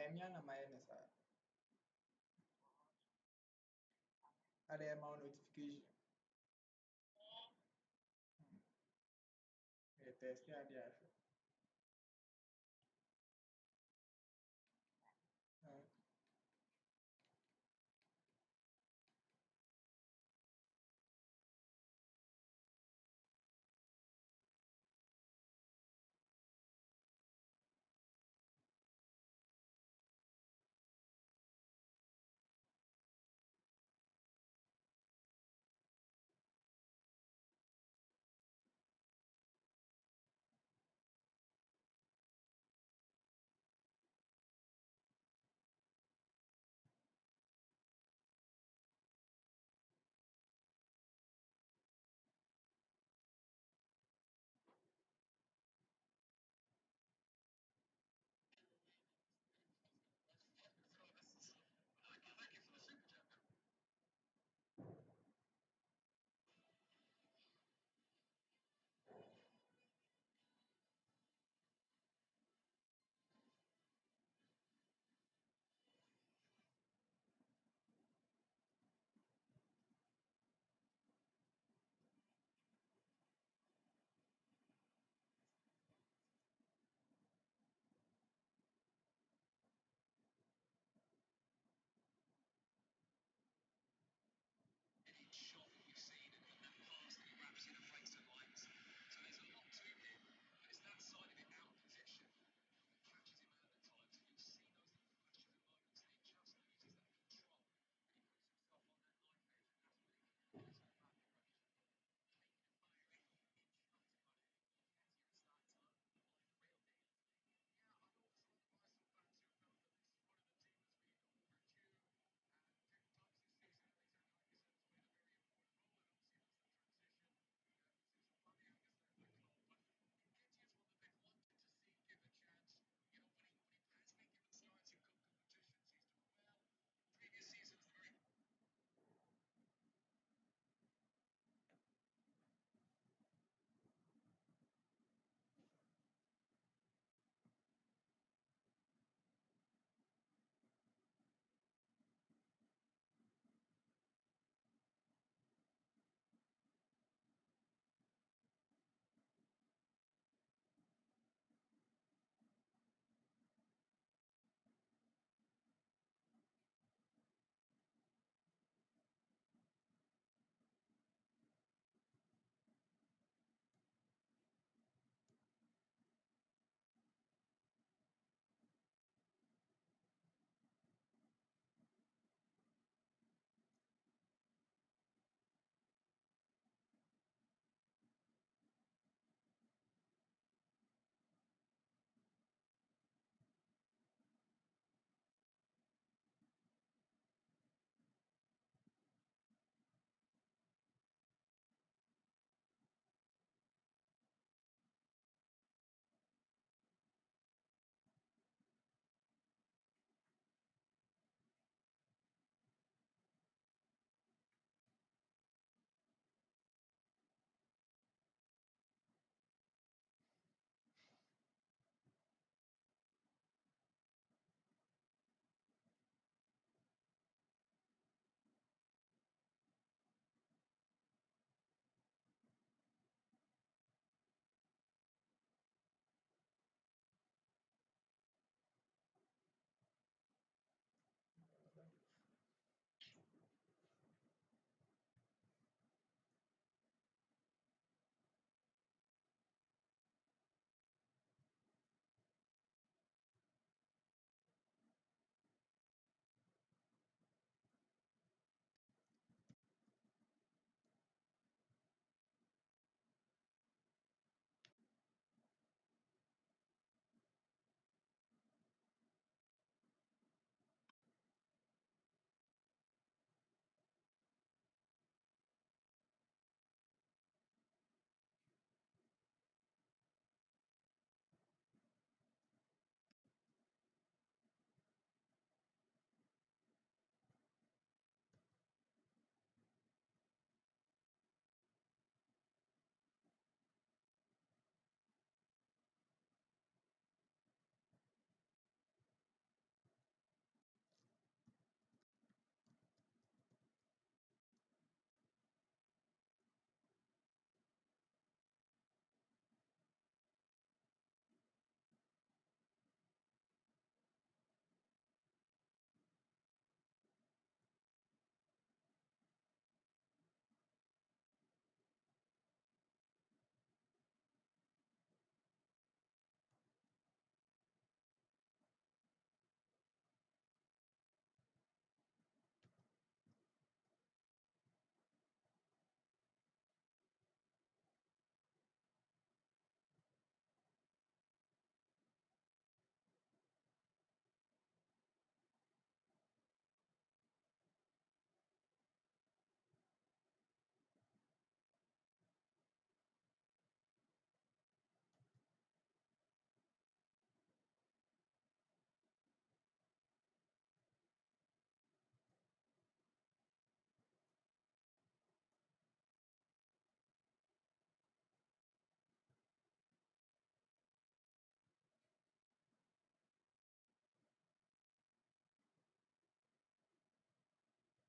Enya na mayonnaise. Are there my notification? Test there.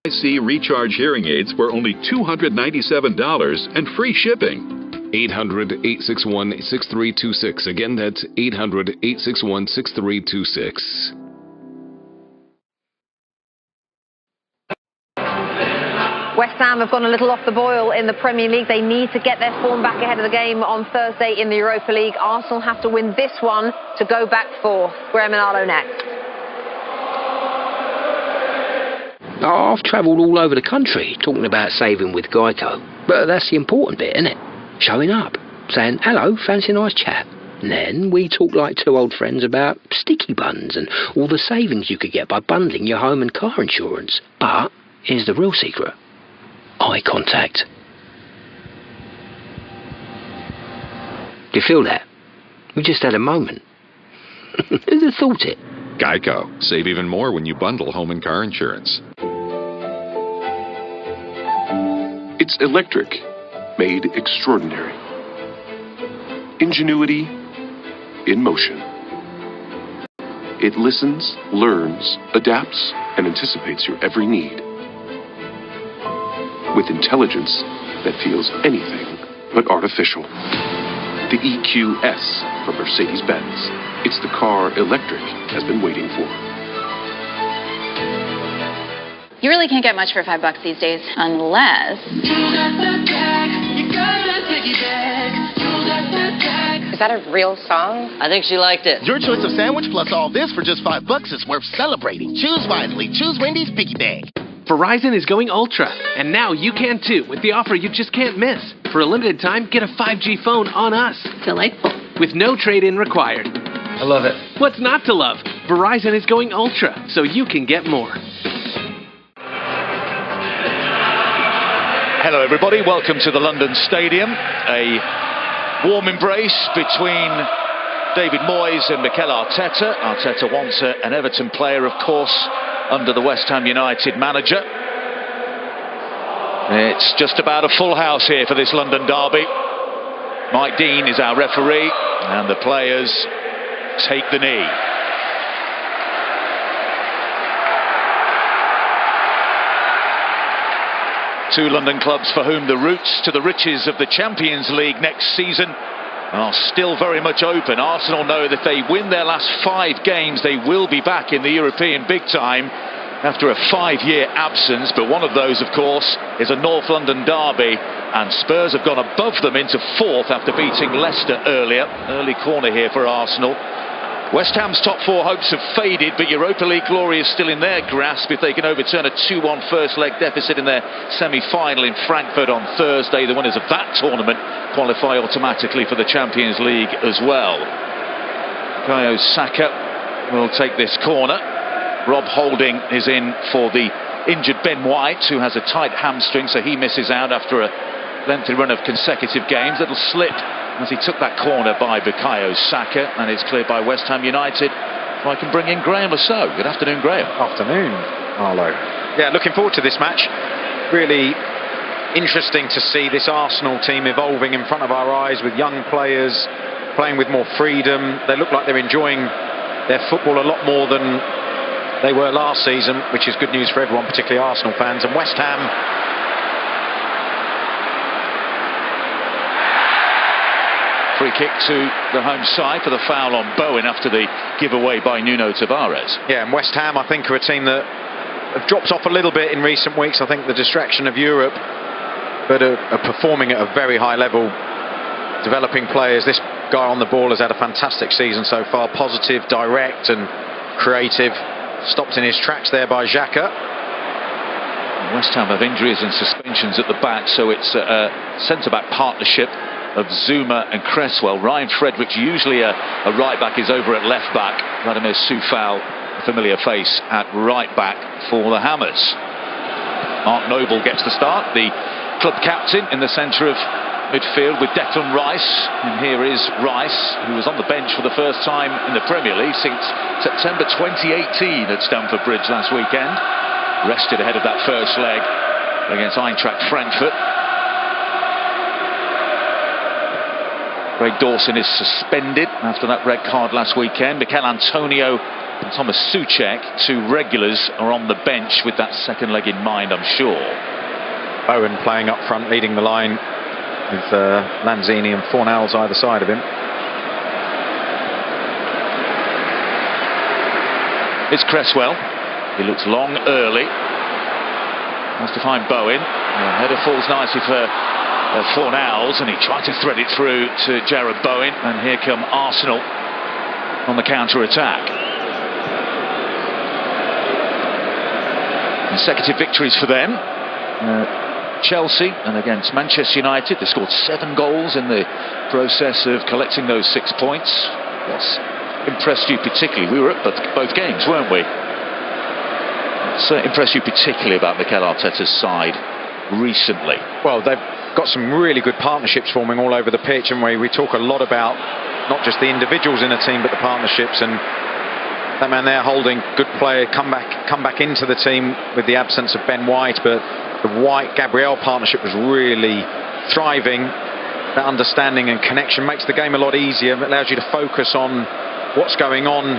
IC recharge hearing aids for only $297 and free shipping. 800-861-6326. Again, that's 800-861-6326. West Ham have gone a little off the boil in the Premier League. They need to get their form back ahead of the game on Thursday in the Europa League. Arsenal have to win this one to go back fourth. Graham and Arlo next. Oh, I've travelled all over the country talking about saving with Geico. But that's the important bit, isn't it? Showing up, saying, hello, fancy a nice chat. And then we talk like two old friends about sticky buns and all the savings you could get by bundling your home and car insurance. But here's the real secret. Eye contact. Do you feel that? We just had a moment. Who'd have thought it? Geico. Save even more when you bundle home and car insurance. It's electric, made extraordinary. Ingenuity in motion. It listens, learns, adapts, and anticipates your every need. With intelligence that feels anything but artificial. The EQS from Mercedes-Benz. It's the car electric has been waiting for. You really can't get much for $5 these days, unless... Is that a real song? I think she liked it. Your choice of sandwich plus all this for just $5 is worth celebrating. Choose wisely. Choose Wendy's Piggy Bag. Verizon is going Ultra, and now you can too with the offer you just can't miss. For a limited time, get a 5G phone on us. Delightful. With no trade-in required. I love it. What's not to love? Verizon is going Ultra, so you can get more. Hello everybody, welcome to the London Stadium. A warm embrace between David Moyes and Mikel Arteta. Arteta wants an Everton player, of course, under the West Ham United manager. It's just about a full house here for this London derby. Mike Dean is our referee, and the players take the knee. Two London clubs for whom the routes to the riches of the Champions League next season are still very much open. Arsenal know that if they win their last 5 games, they will be back in the European big time after a 5-year absence. But one of those, of course, is a North London derby, and Spurs have gone above them into 4th after beating Leicester earlier. Early corner here for Arsenal. West Ham's top 4 hopes have faded, but Europa League glory is still in their grasp if they can overturn a 2-1 first leg deficit in their semi-final in Frankfurt on Thursday. The winners of that tournament qualify automatically for the Champions League as well. Bukayo Saka will take this corner. Rob Holding is in for the injured Ben White, who has a tight hamstring, so he misses out after a lengthy run of consecutive games. Little slip as he took that corner by Bukayo Saka, and it's cleared by West Ham United. If I can bring in Graham Lasso. Good afternoon, Graham. Afternoon, Arlo. Yeah, looking forward to this match. Really interesting to see this Arsenal team evolving in front of our eyes, with young players playing with more freedom. They look like they're enjoying their football a lot more than they were last season, which is good news for everyone, particularly Arsenal fans. And West Ham, free kick to the home side for the foul on Bowen after the giveaway by Nuno Tavares. Yeah, and West Ham, I think, are a team that have dropped off a little bit in recent weeks. I think the distraction of Europe, but are performing at a very high level, developing players. This guy on the ball has had a fantastic season so far, positive, direct and creative. Stopped in his tracks there by Xhaka. West Ham have injuries and suspensions at the back, so it's a centre-back partnership of Zuma and Cresswell. Ryan Fredericks, usually a right-back, is over at left-back. Vladimir Soufal, a familiar face, at right-back for the Hammers. Mark Noble gets the start, the club captain in the centre of midfield with Declan Rice. And here is Rice, who was on the bench for the first time in the Premier League since September 2018 at Stamford Bridge last weekend. Rested ahead of that first leg against Eintracht Frankfurt. Greg Dawson is suspended after that red card last weekend. Mikel Antonio And Thomas Souček, 2 regulars, are on the bench with that second leg in mind, I'm sure. Bowen playing up front, leading the line with Lanzini and Fornals either side of him. It's Cresswell. He looks long early. Wants to find Bowen. The header falls nicely for Fornals, and he tried to thread it through to Jared Bowen. And here come Arsenal on the counter-attack. Consecutive victories for them. Chelsea and against Manchester United, they scored 7 goals in the process of collecting those 6 points. What's impressed you particularly? We were at both games, weren't we? What's impressed you particularly about Mikel Arteta's side recently? Well, they've got some really good partnerships forming all over the pitch, and we talk a lot about not just the individuals in a team but the partnerships, and that man there Holding, good player, come back into the team with the absence of Ben White, but the White-Gabriel partnership was really thriving. That understanding and connection makes the game a lot easier. It allows you to focus on what's going on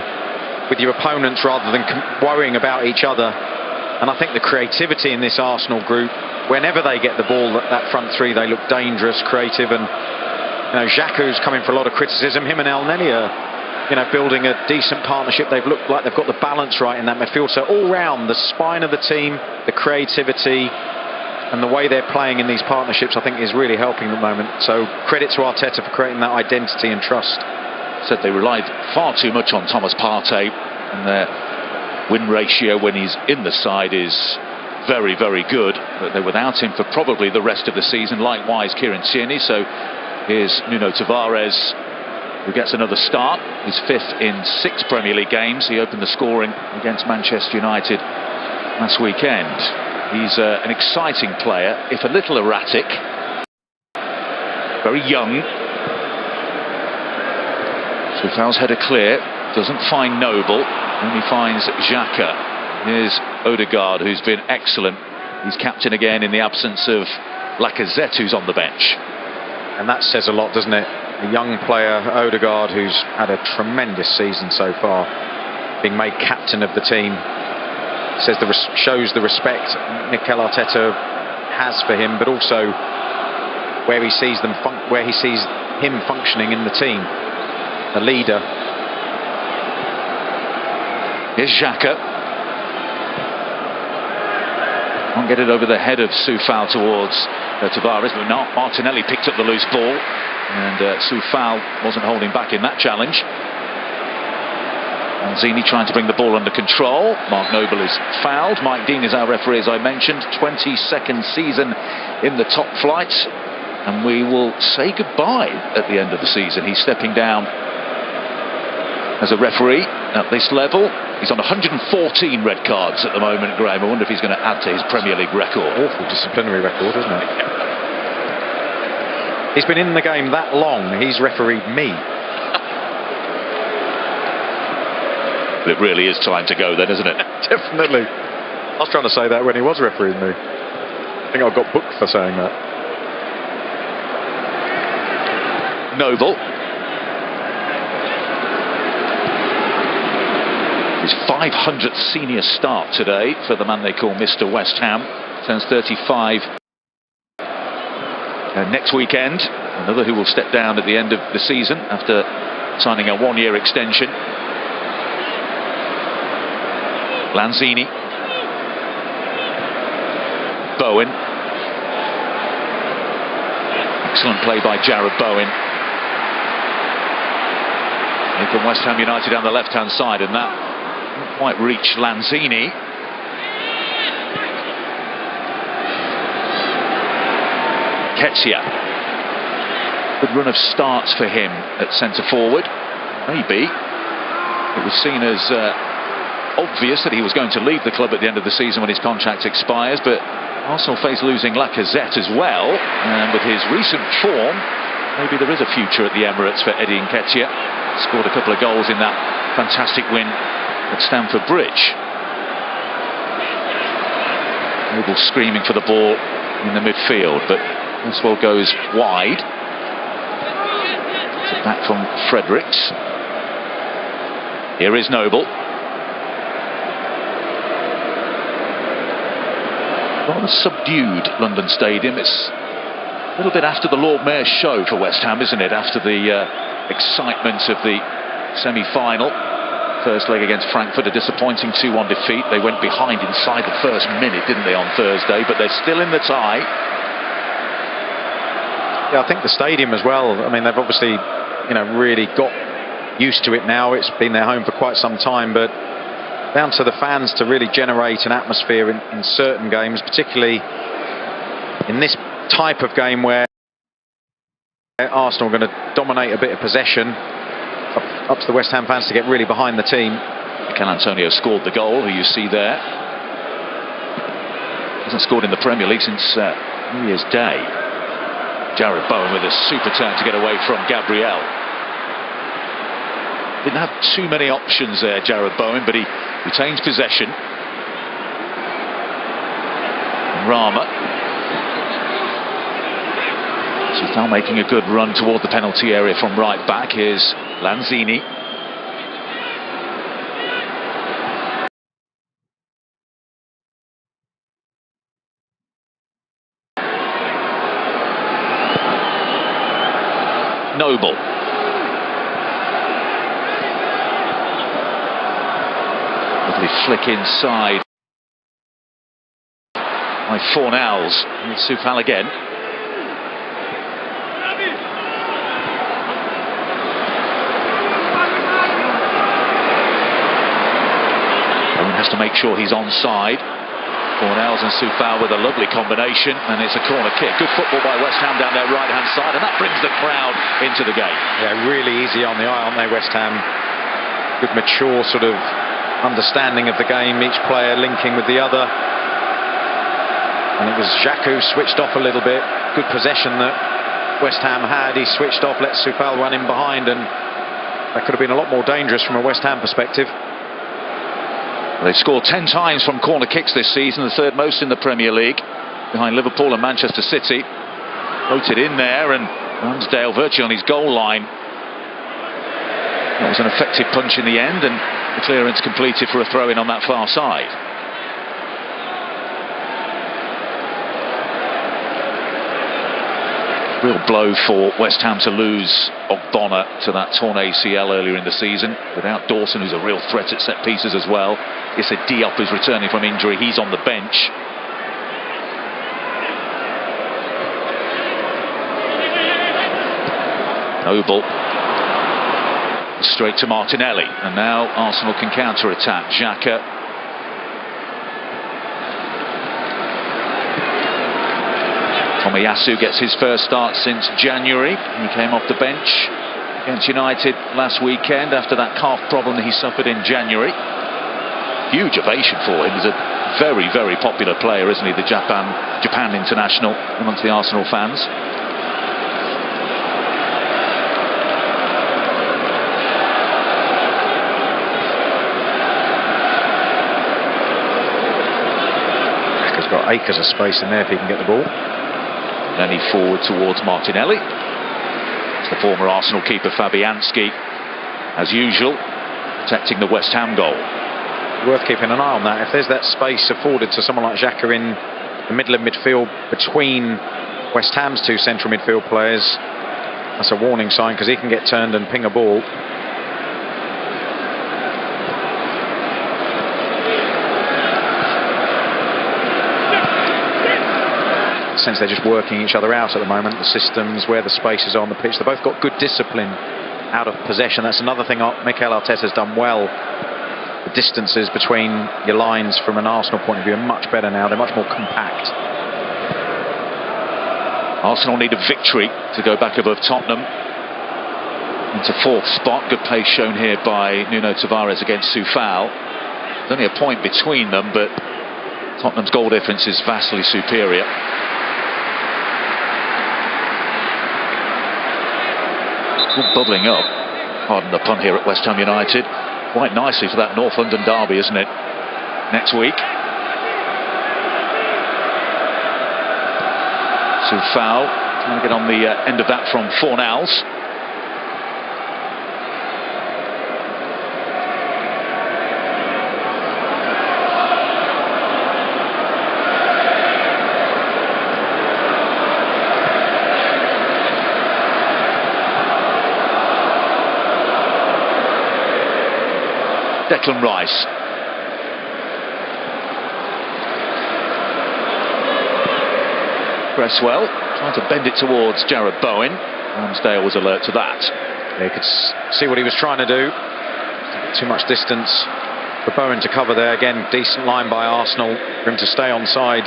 with your opponents rather than worrying about each other. And I think the creativity in this Arsenal group, whenever they get the ball, that front three, they look dangerous, creative, and Xhaka's coming for a lot of criticism. Him and El Neni are building a decent partnership. They've looked like they've got the balance right in that midfield. So all round, the spine of the team, the creativity, and the way they're playing in these partnerships, I think, is really helping at the moment. So credit to Arteta for creating that identity and trust. Said they relied far too much on Thomas Partey, and their win ratio when he's in the side is very, very good. But they're without him for probably the rest of the season. Likewise, Kieran Tierney. So here's Nuno Tavares, who gets another start. He's 5th in 6 Premier League games. He opened the scoring against Manchester United last weekend. He's an exciting player, if a little erratic. Very young. Soufal's header clear. Doesn't find Noble. Only finds Xhaka. Here's Odegaard, who's been excellent. He's captain again in the absence of Lacazette, who's on the bench. And that says a lot, doesn't it? A young player, Odegaard, who's had a tremendous season so far, being made captain of the team, shows the respect Mikel Arteta has for him, but also where he sees him functioning in the team, a leader. Here's Xhaka. Can't get it over the head of Soufal towards Tavares, but not. Martinelli picked up the loose ball, and Soufal wasn't holding back in that challenge. Lanzini trying to bring the ball under control. Mark Noble is fouled. Mike Dean is our referee, as I mentioned. 22nd season in the top flight, and we will say goodbye at the end of the season. He's stepping down as a referee at this level. He's on 114 red cards at the moment, Graham. I wonder if he's going to add to his Premier League record. Awful disciplinary record, isn't it? He's been in the game that long. He's refereed me. It really is time to go then, isn't it? Definitely. I was trying to say that when he was refereeing me. I think I got booked for saying that. Noble. His 500th senior start today for the man they call Mr. West Ham. Turns 35 next weekend. Another who will step down at the end of the season after signing a 1-year extension. Lanzini. Bowen. Excellent play by Jared Bowen. Here from West Ham United down the left-hand side, and that didn't quite reach Lanzini. Ketia. Good run of starts for him at centre-forward. Maybe it was seen as obvious that he was going to leave the club at the end of the season when his contract expires, but Arsenal face losing Lacazette as well, and with his recent form, maybe there is a future at the Emirates for Eddie Nketiah. Scored a couple of goals in that fantastic win at Stamford Bridge. Noble screaming for the ball in the midfield, but this ball goes wide. Back from Fredericks. Here is Noble. rather subdued London Stadium. It's a little bit after the Lord Mayor's show for West Ham, isn't it? After the excitement of the semi-final. First leg against Frankfurt, a disappointing 2-1 defeat. They went behind inside the first minute, didn't they, on Thursday? But they're still in the tie. Yeah, I think the stadium as well. I mean, they've obviously, really got used to it now. It's been their home for quite some time, but down to the fans to really generate an atmosphere in certain games, particularly in this type of game where Arsenal are going to dominate a bit of possession. Up to the West Ham fans to get really behind the team. Mikel Antonio scored the goal, who you see there. Hasn't scored in the Premier League since New Year's Day. Jared Bowen with a super turn to get away from Gabriel. Didn't have too many options there, Jared Bowen, but he retains possession. Rama. She's now making a good run toward the penalty area from right back. Here's Lanzini. Noble. Lovely flick inside by Fornals. And Soufal again. Has to make sure he's onside. Fornals and Soufal with a lovely combination, and it's a corner kick. Good football by West Ham down their right-hand side, and that brings the crowd into the game. Yeah, really easy on the eye, aren't they, West Ham? Good, mature sort of understanding of the game, each player linking with the other. And it was Xhaka who switched off a little bit. Good possession that West Ham had. He switched off, let Soufal run in behind, and that could have been a lot more dangerous from a West Ham perspective. They've scored 10 times from corner kicks this season, the third most in the Premier League, behind Liverpool and Manchester City. Floated in there, and Ramsdale virtually on his goal line. That was an effective punch in the end, and the clearance completed for a throw-in on that far side. Real blow for West Ham to lose Ogbonna to that torn ACL earlier in the season. Without Dawson, who's a real threat at set pieces as well. Issa Diop is returning from injury. He's on the bench. Noble. Straight to Martinelli. And now Arsenal can counter-attack. Xhaka. Tomiyasu gets his first start since January. He came off the bench against United last weekend after that calf problem that he suffered in January. Huge ovation for him. He's a very, very popular player, isn't he? The Japan international amongst the Arsenal fans. Xhaka's got acres of space in there if he can get the ball. Lenny forward towards Martinelli. It's the former Arsenal keeper Fabianski, as usual, protecting the West Ham goal. Worth keeping an eye on that. If there's that space afforded to someone like Xhaka in the middle of midfield between West Ham's two central midfield players, that's a warning sign, because he can get turned and ping a ball. Sense they're just working each other out at the moment, the systems, where the spaces are on the pitch. They've both got good discipline out of possession. That's another thing Mikel Arteta's done well. The distances between your lines from an Arsenal point of view are much better now. They're much more compact. Arsenal need a victory to go back above Tottenham into fourth spot. Good pace shown here by Nuno Tavares against Soufal. There's only a point between them, but Tottenham's goal difference is vastly superior. Bubbling up, pardon the pun, here at West Ham United, quite nicely for that North London derby, isn't it, next week. Soufal trying to get on the end of that from Fornals. Declan Rice. Cresswell trying to bend it towards Jarrod Bowen. Ramsdale was alert to that. Yeah, you could see what he was trying to do. Too much distance for Bowen to cover there. Again, decent line by Arsenal for him to stay on side.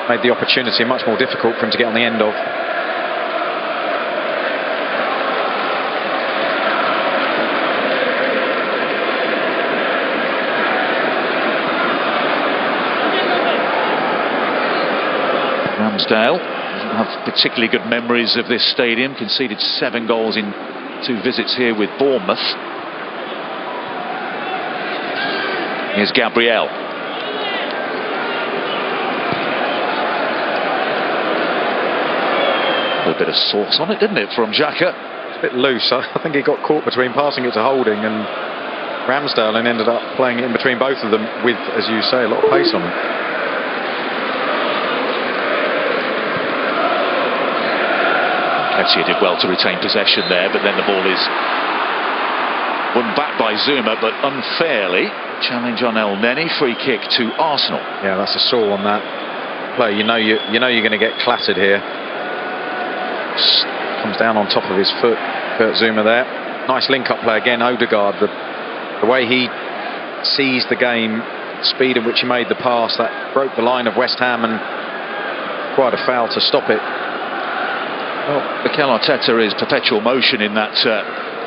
Made the opportunity much more difficult for him to get on the end of. Ramsdale doesn't have particularly good memories of this stadium. Conceded 7 goals in 2 visits here with Bournemouth. Here's Gabriel. A little bit of sauce on it, didn't it, from Xhaka? It's a bit loose. I think he got caught between passing it to Holding and Ramsdale and ended up playing it in between both of them with, as you say, a lot of pace on it. Nketiah did well to retain possession there, but then the ball is won back by Zuma, but unfairly. Challenge on El Neni, free kick to Arsenal. Yeah, that's a sore on that play. You know you're going to get clattered here. Comes down on top of his foot, Kurt Zuma there. Nice link-up play again. Odegaard, the way he sees the game, speed at which he made the pass, that broke the line of West Ham, and quite a foul to stop it. Well, Mikel Arteta is perpetual motion in that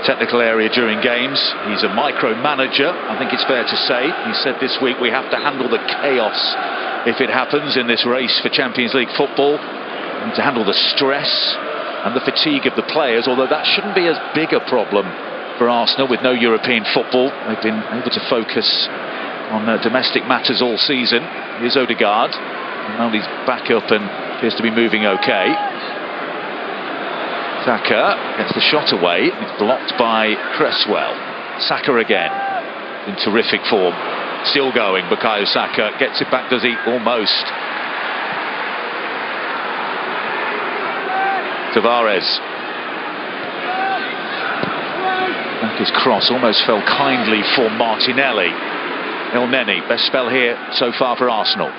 technical area during games. He's a micromanager, I think it's fair to say. He said this week we have to handle the chaos if it happens in this race for Champions League football. We need to handle the stress and the fatigue of the players, although that shouldn't be as big a problem for Arsenal with no European football. They've been able to focus on domestic matters all season. Here's Odegaard. Now he's back up and appears to be moving okay. Saka gets the shot away. It's blocked by Cresswell. Saka again in terrific form. Still going. Bukayo Saka gets it back, does he? Almost. Tavares. Saka's cross almost fell kindly for Martinelli. El Neni, best spell here so far for Arsenal.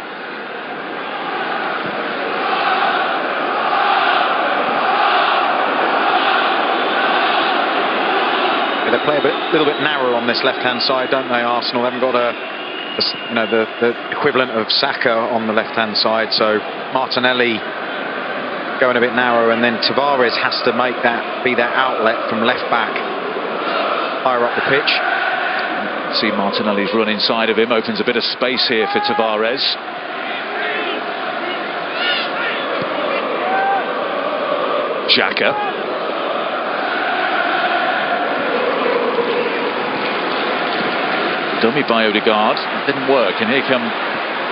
They play a little bit narrow on this left-hand side, don't they, Arsenal? They haven't got the equivalent of Saka on the left-hand side, so Martinelli going a bit narrow, and then Tavares has to be that outlet from left-back higher up the pitch. See Martinelli's run inside of him, opens a bit of space here for Tavares. Xhaka. Dummy by Odegaard. It didn't work, and here come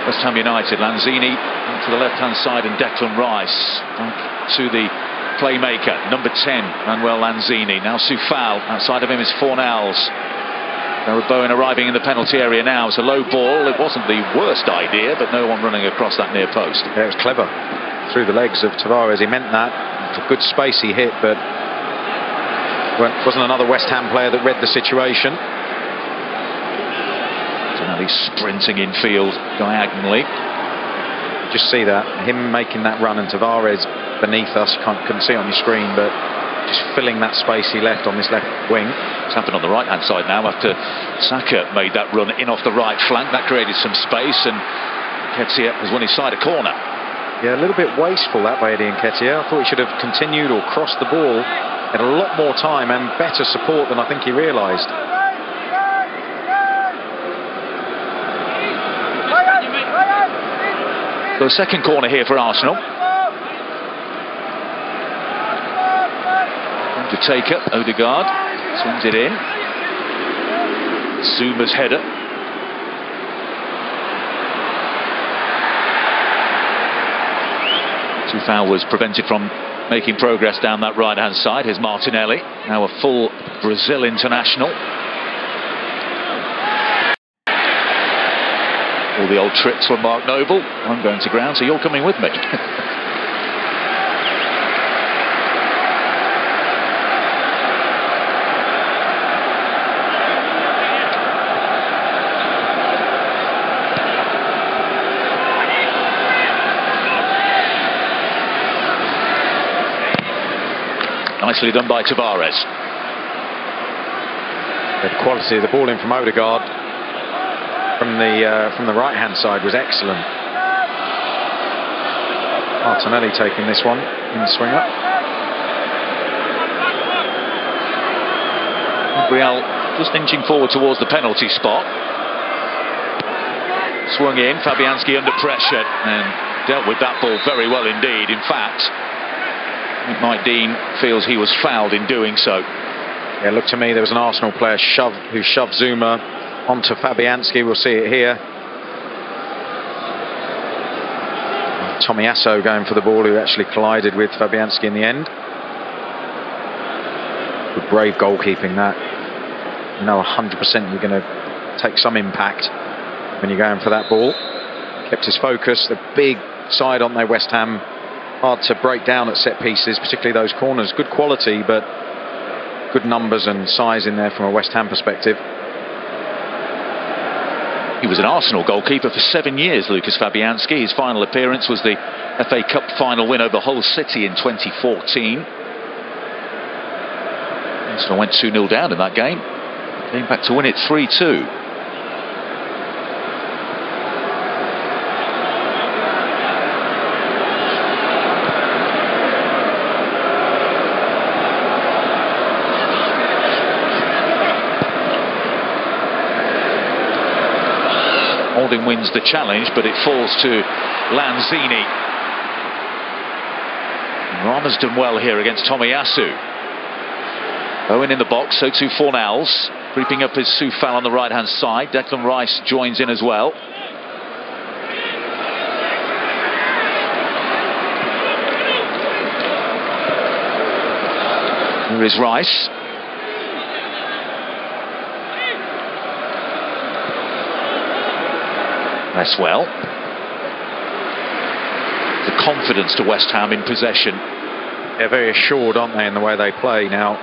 West Ham United. Lanzini to the left-hand side, and Declan Rice back to the playmaker, number 10, Manuel Lanzini. Now Soufal, outside of him is Fornals. Jarrod Bowen arriving in the penalty area now. It's a low ball. It wasn't the worst idea, but no one running across that near post. Yeah, it was clever. Through the legs of Tavares, he meant that. It was a good space he hit, but wasn't another West Ham player that read the situation. He's sprinting infield diagonally. Just see that, him making that run, and Tavares beneath us. You couldn't see it on your screen, but just filling that space he left on this left wing. It's happened on the right hand side now after Saka made that run in off the right flank. That created some space, and Nketiah has won his side a corner. Yeah, a little bit wasteful that way, Nketiah. I thought he should have continued or crossed the ball. Had a lot more time and better support than I think he realised. So second corner here for Arsenal. To take up, Odegaard swings it in. Zuma's header. Soufal was prevented from making progress down that right-hand side. Here's Martinelli, now a full Brazil international. All the old tricks from Mark Noble. I'm going to ground, so you're coming with me. Nicely done by Tavares. The quality of the ball in from Odegaard from the right-hand side was excellent. Martinelli taking this one in the swing up. Gabriel just inching forward towards the penalty spot. Swung in, Fabianski under pressure and dealt with that ball very well indeed. In fact, Mike Dean feels he was fouled in doing so. Yeah, looked to me there was an Arsenal player who shoved Zuma onto Fabianski. We'll see it here. Tomiasso going for the ball, who actually collided with Fabianski in the end. Good, brave goalkeeping that. You know 100% you're going to take some impact when you're going for that ball. Kept his focus. The big side on there, West Ham. Hard to break down at set pieces, particularly those corners. Good quality, but good numbers and size in there from a West Ham perspective. He was an Arsenal goalkeeper for 7 years, Lucas Fabianski. His final appearance was the FA Cup final win over Hull City in 2014. Arsenal went 2-0 down in that game. Came back to win it 3-2. Holding wins the challenge, but it falls to Lanzini. Rama's done well here against Tomiyasu. Owen in the box, so too Fornals. Creeping up is Soufal on the right-hand side. Declan Rice joins in as well. Here is Rice. That's well. The confidence to West Ham in possession. They're very assured, aren't they, in the way they play now.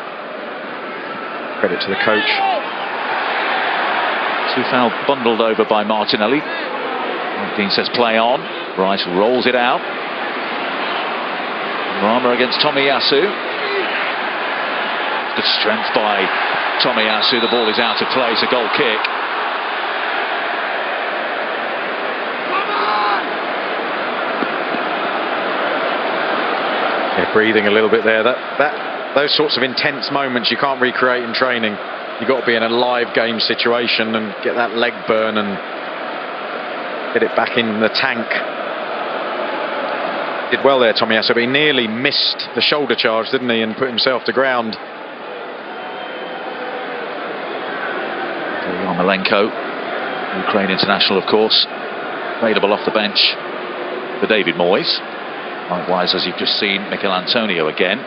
Credit to the coach. Soufal bundled over by Martinelli. Dean says play on. Rice rolls it out. Rama against Tomiyasu. Good strength by Tomiyasu. The ball is out of play. It's a goal kick. Breathing a little bit there. Those sorts of intense moments you can't recreate in training. You've got to be in a live game situation and get that leg burn and get it back in the tank. Did well there, Tomiyasu, but he nearly missed the shoulder charge, didn't he, and put himself to ground. Yarmolenko, Ukraine international, of course, available off the bench for David Moyes. Likewise, as you've just seen, Mikel Antonio again.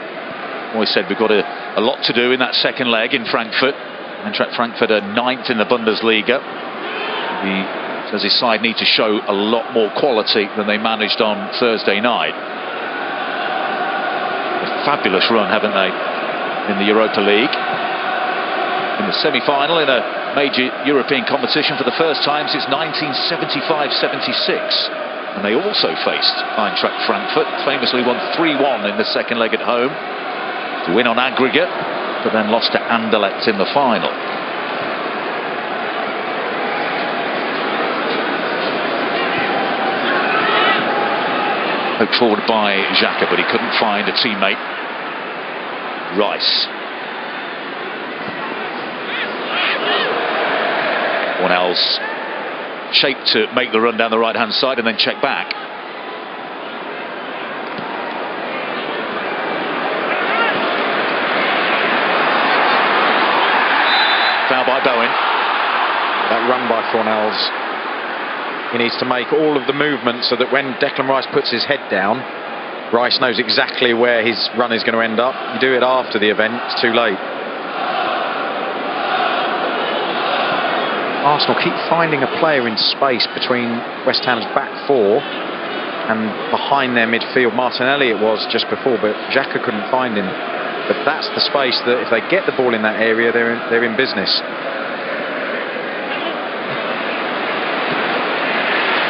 Moyes said we've got a lot to do in that second leg in Frankfurt. Eintracht Frankfurt are 9th in the Bundesliga. He says his side need to show a lot more quality than they managed on Thursday night. A fabulous run, haven't they, in the Europa League. In the semi-final in a major European competition for the first time since 1975-76. And they also faced Eintracht Frankfurt, famously won 3-1 in the second leg at home to win on aggregate, but then lost to Anderlecht in the final. Poked forward by Xhaka, but he couldn't find a teammate. Rice. One else. Shaped to make the run down the right-hand side and then check back. Foul by Bowen. That run by Fornals. He needs to make all of the movements so that when Declan Rice puts his head down, Rice knows exactly where his run is going to end up. You do it after the event, it's too late. Arsenal keep finding a player in space between West Ham's back four and behind their midfield. Martinelli it was just before, but Xhaka couldn't find him. But that's the space that if they get the ball in that area, they're in business.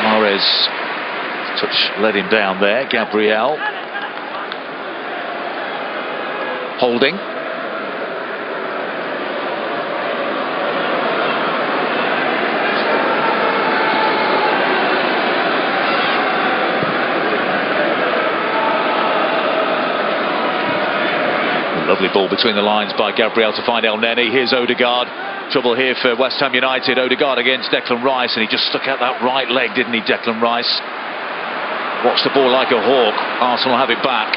Mahrez touch led him down there. Gabriel. Holding. Lovely ball between the lines by Gabriel to find El Neni. Here's Odegaard. Trouble here for West Ham United. Odegaard against Declan Rice, and he just stuck out that right leg, didn't he, Declan Rice? Watched the ball like a hawk. Arsenal have it back.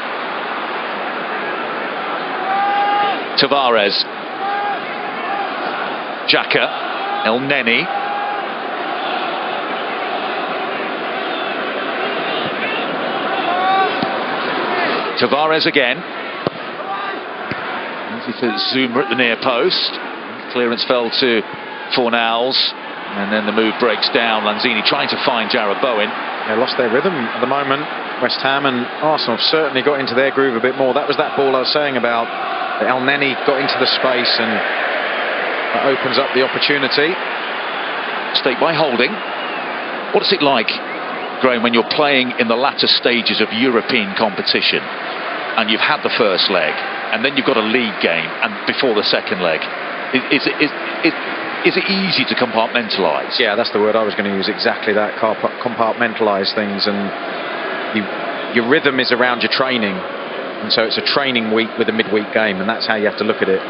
Tavares. Xhaka. El Neni. Tavares again. For Zuma at the near post. Clearance fell to Fornals, and then the move breaks down. Lanzini trying to find Jarrod Bowen. They lost their rhythm at the moment. West Ham and Arsenal have certainly got into their groove a bit more. That was that ball I was saying about. El Neni got into the space, and that opens up the opportunity. Stake by Holding. What is it like, Graham, when you're playing in the latter stages of European competition and you've had the first leg, and then you've got a league game and before the second leg? Is it easy to compartmentalise? Yeah, that's the word I was going to use, exactly that, compartmentalise things. And your rhythm is around your training, and so it's a training week with a midweek game, and that's how you have to look at it.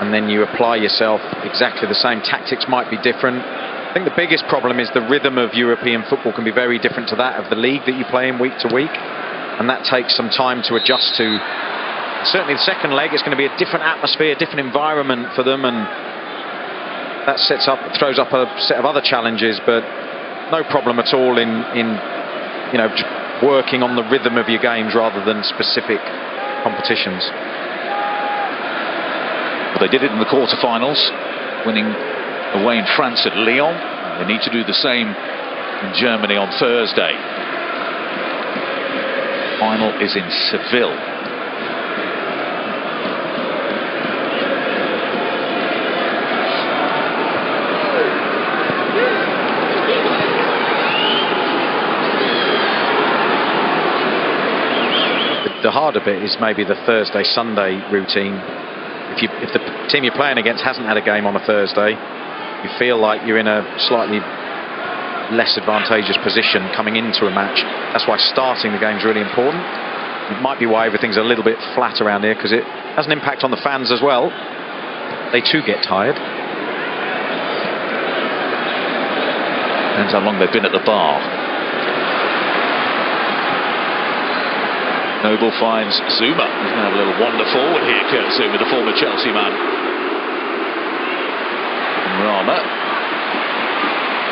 And then you apply yourself exactly the same. Tactics might be different. I think the biggest problem is the rhythm of European football can be very different to that of the league that you play in week to week, and that takes some time to adjust to. Certainly the second leg is going to be a different atmosphere, different environment for them, and that throws up a set of other challenges, but no problem at all in working on the rhythm of your games rather than specific competitions. Well, they did it in the quarterfinals, winning away in France at Lyon. They need to do the same in Germany on Thursday. Final is in Seville. The harder bit is maybe the Thursday-Sunday routine. If the team you're playing against hasn't had a game on a Thursday, you feel like you're in a slightly less advantageous position coming into a match. That's why starting the game is really important. It might be why everything's a little bit flat around here, because it has an impact on the fans as well. They too get tired. Depends how long they've been at the bar. Noble finds Zuma. He's going to have a little wander forward here, Kurt Zuma, the former Chelsea man. Rama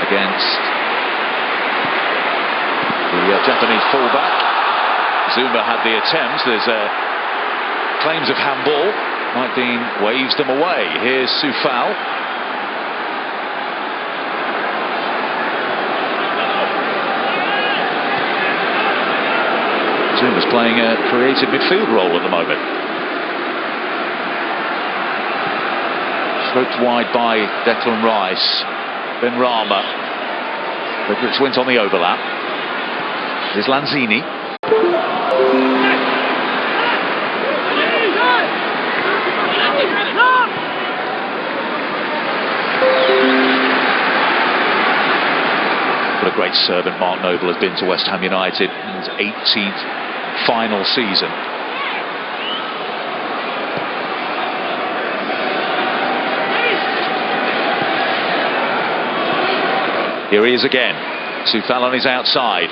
against the Japanese fullback. Zuma had the attempt. There's claims of handball. Mike Dean waves them away. Here's Soufal. Zuma's playing a creative midfield role at the moment. Stroked wide by Declan Rice. Ben Rama. Fredericks went on the overlap. There's Lanzini. What a great servant Mark Noble has been to West Ham United in his 18th final season. Here he is again. Soufal on his outside.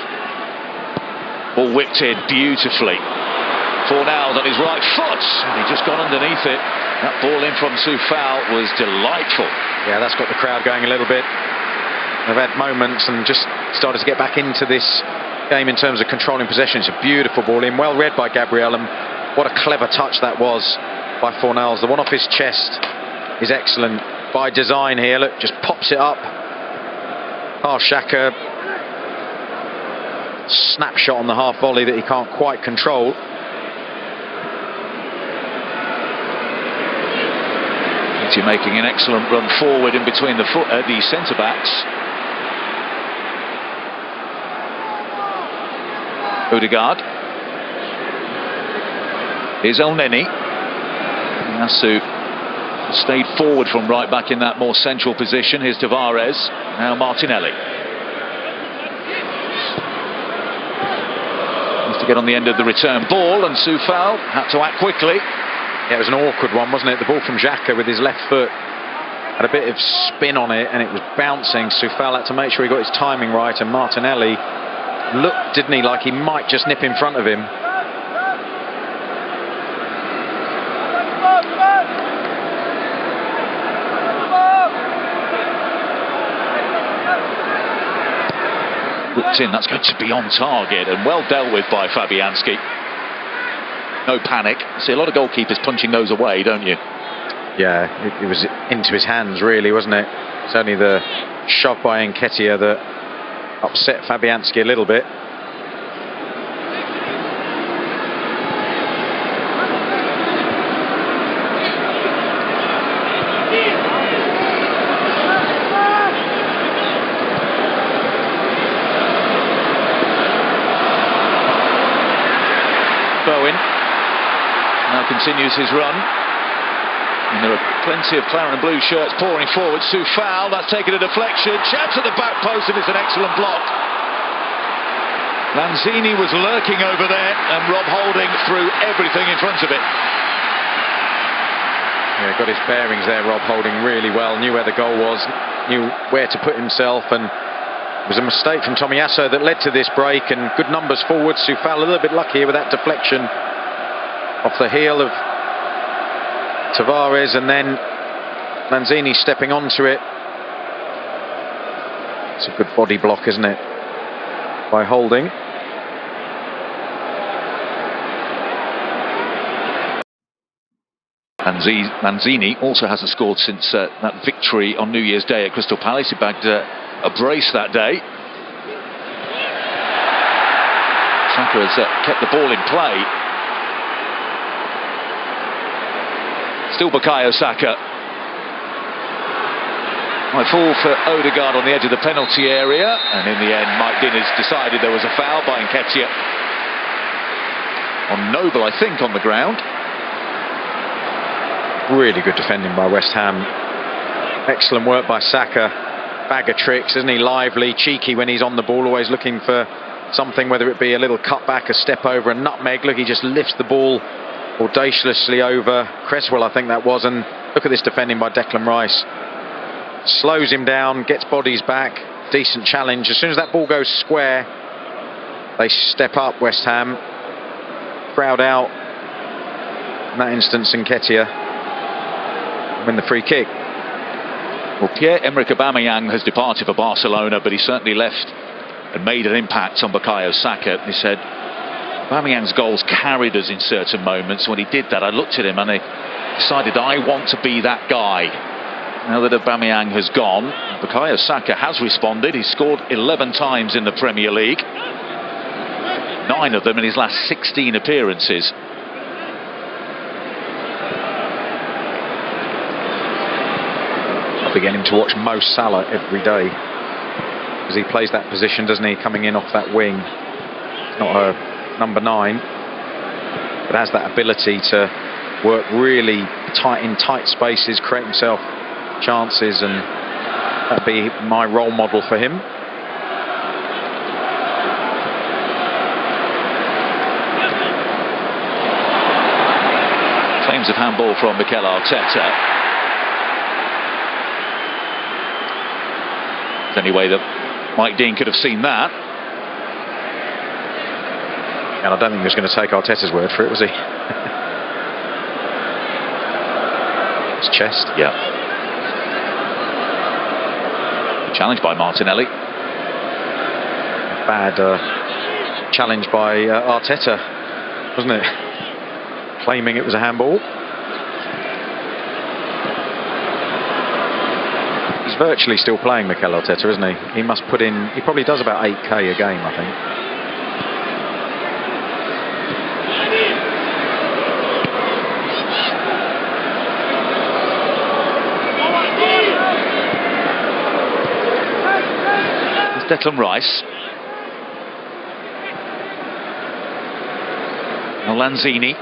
Ball whipped in beautifully. Fornals on his right foot, and he just gone underneath it. That ball in from Soufal was delightful. Yeah, that's got the crowd going a little bit. They've had moments and just started to get back into this game in terms of controlling possession. It's a beautiful ball in, well read by Gabriel, and what a clever touch that was by Fornals. The one off his chest is excellent by design here. Look, just pops it up. Oh, Xhaka, snapshot on the half volley that he can't quite control. He's making an excellent run forward in between the centre backs. Odegaard. Here's El Neni. Yasu stayed forward from right back in that more central position. Here's Tavares, now Martinelli. Needs to get on the end of the return ball, and Soufal had to act quickly. Yeah, it was an awkward one, wasn't it? The ball from Xhaka with his left foot had a bit of spin on it, and it was bouncing. Soufal had to make sure he got his timing right, and Martinelli looked, didn't he, like he might just nip in front of him. Looked in, that's going to be on target, and well dealt with by Fabianski. No panic. See a lot of goalkeepers punching those away, don't you? Yeah, it was into his hands, really, wasn't it? It's only the shove by Nketiah that upset Fabianski a little bit. Bowen now continues his run. And there are plenty of claret and blue shirts pouring forward. Soufal, that's taken a deflection. Chance at the back post, and it's an excellent block. Lanzini was lurking over there, and Rob Holding threw everything in front of it. Yeah, got his bearings there, Rob Holding, really well. Knew where the goal was, knew where to put himself, and it was a mistake from Tomiyasu that led to this break, and good numbers forward. Soufal a little bit lucky here with that deflection off the heel of Tavares, and then Lanzini stepping onto it. It's a good body block, isn't it, by Holding. Lanzini also hasn't scored since that victory on New Year's Day at Crystal Palace. He bagged a brace that day. Saka has kept the ball in play. Still Bukayo Saka. Might fall for Odegaard on the edge of the penalty area, and in the end Mike Dean has decided there was a foul by Nketiah on Noble, I think, on the ground. Really good defending by West Ham. Excellent work by Saka. Bag of tricks, isn't he? Lively, cheeky when he's on the ball, always looking for something, whether it be a little cutback, a step over, a nutmeg. Look, he just lifts the ball audaciously over Cresswell, I think that was, and look at this defending by Declan Rice. Slows him down, gets bodies back, decent challenge. As soon as that ball goes square, they step up, West Ham. Crowd out. In that instance, Nketiah win the free kick. Well, Pierre-Emerick Aubameyang has departed for Barcelona, but he certainly left and made an impact on Bukayo Saka. He said, Aubameyang's goals carried us in certain moments. When he did that, I looked at him and I decided I want to be that guy. Now that Aubameyang has gone, Bukayo Saka has responded. He's scored 11 times in the Premier League. 9 of them in his last 16 appearances. Beginning to watch Mo Salah every day, because he plays that position, doesn't he, coming in off that wing. He's not a number 9, but has that ability to work really in tight spaces, create himself chances, and that'd be my role model for him. Claims of handball from Mikel Arteta. Any way that Mike Dean could have seen that. And I don't think he was going to take Arteta's word for it, was he? His chest. Yeah. Challenged by Martinelli. Bad challenge by Arteta, wasn't it? Claiming it was a handball. He's virtually still playing, Mikel Arteta, isn't he? He must put in, he probably does about 8k a game, I think. It's Declan Rice. Now Lanzini.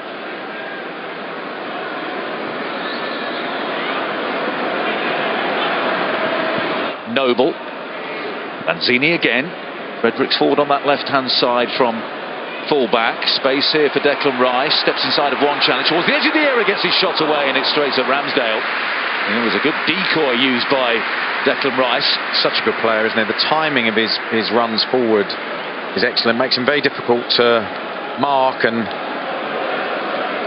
Noble. Lanzini again. Fredericks forward on that left-hand side from full-back. Space here for Declan Rice. Steps inside of one challenge towards the edge of the area, gets his shot away, and it's straight at Ramsdale. And it was a good decoy used by Declan Rice. Such a good player, isn't he? The timing of his runs forward is excellent. Makes him very difficult to mark, and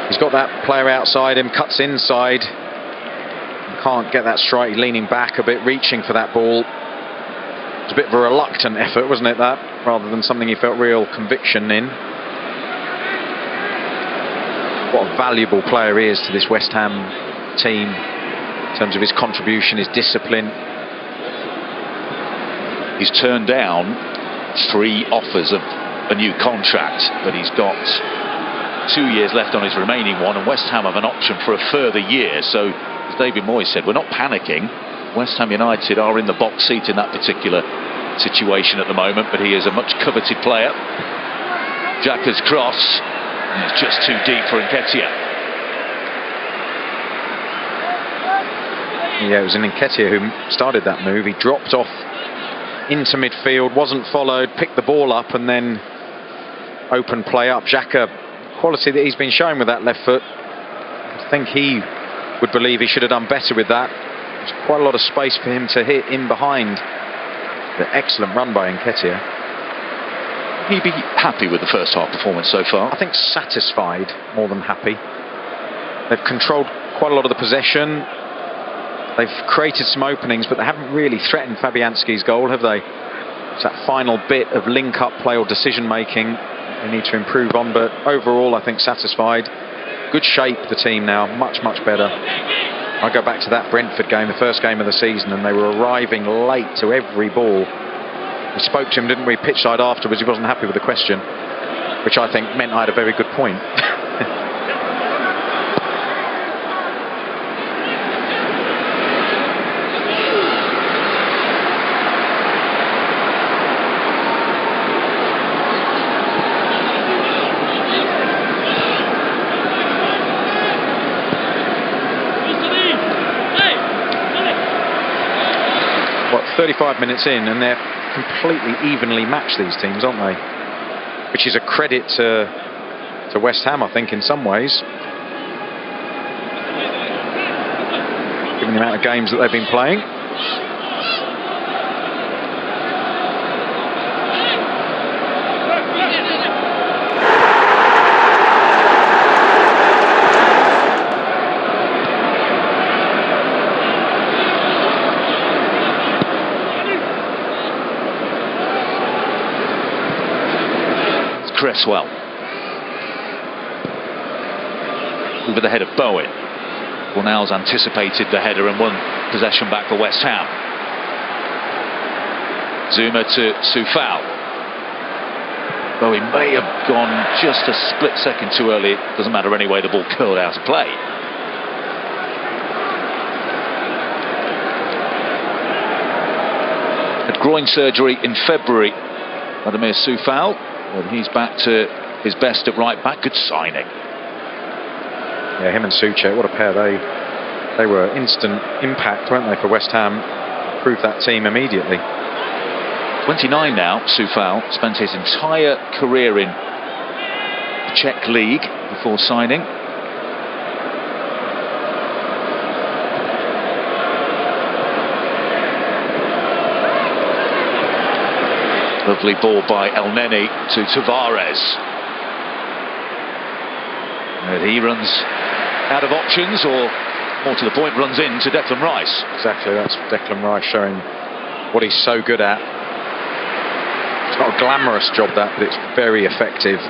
he's got that player outside him, cuts inside. Can't get that strike, leaning back a bit, reaching for that ball. It was a bit of a reluctant effort, wasn't it, that? Rather than something he felt real conviction in. What a valuable player he is to this West Ham team in terms of his contribution, his discipline. He's turned down 3 offers of a new contract, but he's got 2 years left on his remaining one, and West Ham have an option for a further year. So, as David Moyes said, we're not panicking. West Ham United are in the box seat in that particular situation at the moment, but he is a much coveted player. Xhaka's cross, and it's just too deep for Nketiah. Yeah, it was Nketiah who started that move. He dropped off into midfield, wasn't followed, picked the ball up, and then open play up. Xhaka, quality that he's been showing with that left foot. I think he would believe he should have done better with that. There's quite a lot of space for him to hit in behind. The excellent run by Nketiah. He'd be happy with the first half performance so far? I think satisfied more than happy. They've controlled quite a lot of the possession. They've created some openings, but they haven't really threatened Fabianski's goal, have they? It's that final bit of link-up play or decision-making they need to improve on, but overall I think satisfied. Good shape, the team now, much better. I go back to that Brentford game, the first game of the season, and they were arriving late to every ball. We spoke to him, didn't we, pitchside afterwards. He wasn't happy with the question, which I think meant I had a very good point. What, 35 minutes in, and they're completely evenly matched, these teams, aren't they? Which is a credit to West Ham, I think, in some ways. Given the amount of games that they've been playing. Cresswell over the head of Bowen. Cornell's anticipated the header and won possession back for West Ham. Zuma to Soufal. Bowen may have gone just a split second too early. It doesn't matter anyway, the ball curled out of play. Had groin surgery in February, Vladimir Soufal. Well, he's back to his best at right back. Good signing. Yeah, him and Souček, what a pair. They were instant impact, weren't they, for West Ham? Improved that team immediately. 29 now, Soufal. Spent his entire career in the Czech League before signing. Lovely ball by El Neni to Tavares. And he runs out of options, or more to the point, runs into Declan Rice. Exactly, that's Declan Rice showing what he's so good at. It's not a glamorous job, that, but it's very effective,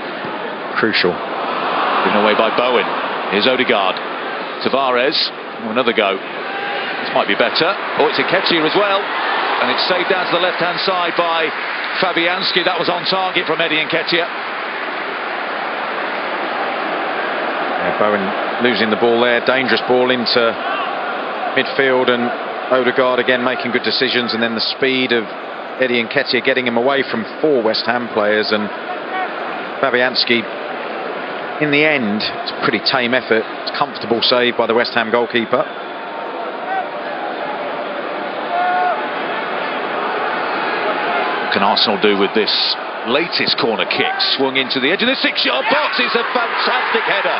crucial. Given away by Bowen. Here's Odegaard. Tavares, another go. This might be better. Oh, it's Nketiah as well. And it's saved down to the left-hand side by Fabianski. That was on target from Eddie Nketiah. Yeah, Bowen losing the ball there. Dangerous ball into midfield, and Odegaard again making good decisions, and then the speed of Eddie Nketiah getting him away from 4 West Ham players, and Fabianski, in the end, it's a pretty tame effort. It's a comfortable save by the West Ham goalkeeper. can Arsenal do with this latest corner kick? Swung into the edge of the 6-yard box. It's a fantastic header.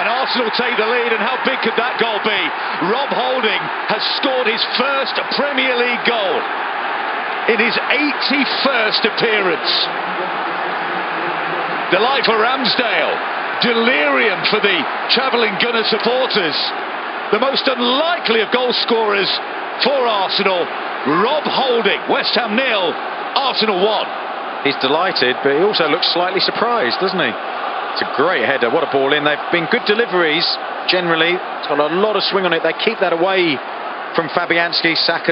And Arsenal take the lead, and how big could that goal be? Rob Holding has scored his first Premier League goal in his 81st appearance. Delight for Ramsdale, delirium for the travelling Gunner supporters. The most unlikely of goal scorers for Arsenal, Rob Holding. West Ham 0, Arsenal 1. He's delighted, but he also looks slightly surprised, doesn't he? It's a great header. What a ball in. They've been good deliveries, generally. It's got a lot of swing on it. They keep that away from Fabianski. Saka